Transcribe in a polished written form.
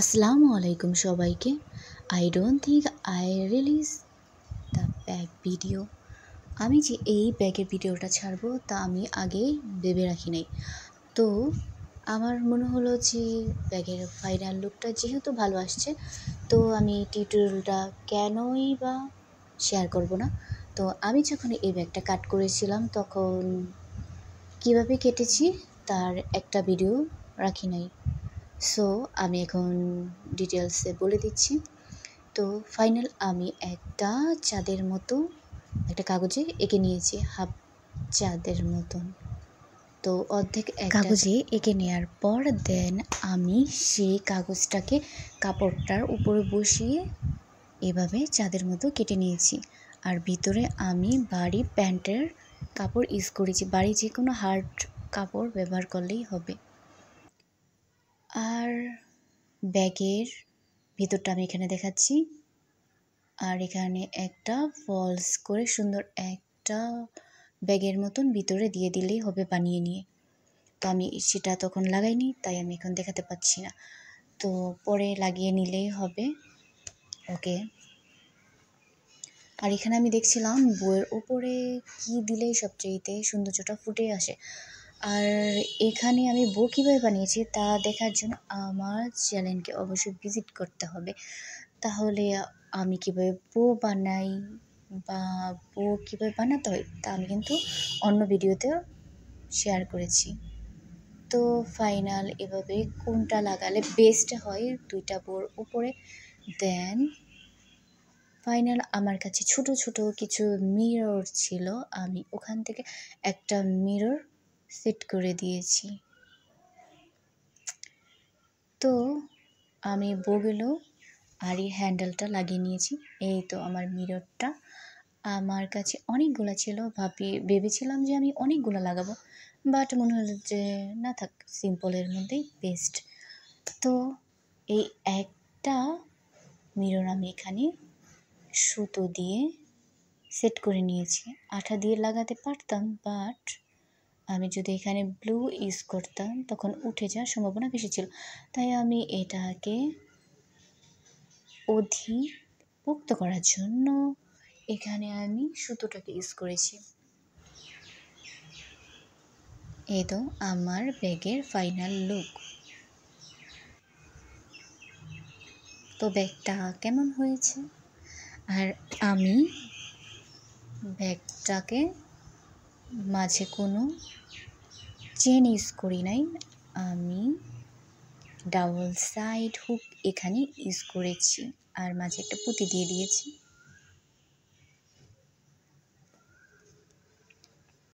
আসসালামু আলাইকুম সবাইকে। I don't think I release the bag video. আমি যে এই ব্যাগের ভিডিওটা ছাড়বো তা আমি আগে ভেবে রাখি নাই। তো আমার মনে হলো যে ব্যাগের ফাইনাল লুকটা যেহেতু ভালো আসছে, তো আমি টিউটোরিয়ালটা কেনই বা শেয়ার করব না। তো আমি যখন এই ব্যাগটা কাট করেছিলাম তখন কিভাবে কেটেছি তার একটা ভিডিও রাখি নাই। সো আমি এখন ডিটেলসে বলে দিচ্ছি। তো ফাইনাল আমি একটা চাঁদের মতো একটা কাগজে এঁকে নিয়েছি, হাফ চাঁদের মতন। তো অর্ধেক কাগজে এঁকে নেওয়ার পর দেন আমি সেই কাগজটাকে কাপড়টার উপরে বসিয়ে এভাবে চাঁদের মতো কেটে নিয়েছি। আর ভিতরে আমি বাড়ি প্যান্টের কাপড় ইউজ করেছি, বাড়ি যে কোনো হার্ড কাপড় ব্যবহার করলেই হবে। আর ব্যাগের ভিতরটা আমি এখানে দেখাচ্ছি। আর এখানে একটা ফলস করে সুন্দর একটা ব্যাগের মতন ভিতরে দিয়ে দিলেই হবে বানিয়ে নিয়ে। তো আমি সেটা তখন লাগাইনি, তাই আমি এখন দেখাতে পাচ্ছি না। তো পরে লাগিয়ে নিলেই হবে। ওকে। আর এখানে আমি দেখছিলাম বইয়ের ওপরে কি দিলেই সবচেয়ে সৌন্দর্যটা ফুটে আসে। আর এখানে আমি বই কীভাবে বানিয়েছি তা দেখার জন্য আমার চ্যানেলকে অবশ্যই ভিজিট করতে হবে। তাহলে আমি কীভাবে বই বানাই বা বই কীভাবে বানাতে হয় তা আমি কিন্তু অন্য ভিডিওতেও শেয়ার করেছি। তো ফাইনাল এভাবে কোনটা লাগালে বেস্ট হয় দুইটা বইয়ের উপরে। দেন ফাইনাল আমার কাছে ছোট ছোট কিছু মিরর ছিল, আমি ওখান থেকে একটা মিরর সেট করে দিয়েছি। তো আমি বইগুলো আর এই হ্যান্ডেলটা লাগিয়ে নিয়েছি। এই তো আমার মিররটা। আমার কাছে অনেকগুলো ছিল, ভেবেছিলাম যে আমি অনেকগুলো লাগাবো, বাট মনে হলো যে না থাক, সিম্পলের মধ্যেই বেস্ট। তো এই একটা মিরর আমি এখানে সুতো দিয়ে সেট করে নিয়েছি। আঠা দিয়ে লাগাতে পারতাম, বাট আমি যদি এখানে ব্লু ইউজ করতাম তখন উঠে যাওয়ার সম্ভাবনা বেশি ছিল, তাই আমি এটাকে অধিকভুক্ত করার জন্য এখানে আমি সুতোটাকে ইউজ করেছি। এই তো আমার ব্যাগের ফাইনাল লুক। তো ব্যাগটা কেমন হয়েছে? আর আমি ব্যাগটাকে মাঝে কোনো চেন ইউজ করি নাই, আমি ডাবল সাইড হুক এখানে ইউজ করেছি আর মাঝে একটা পুঁতি দিয়ে দিয়েছি।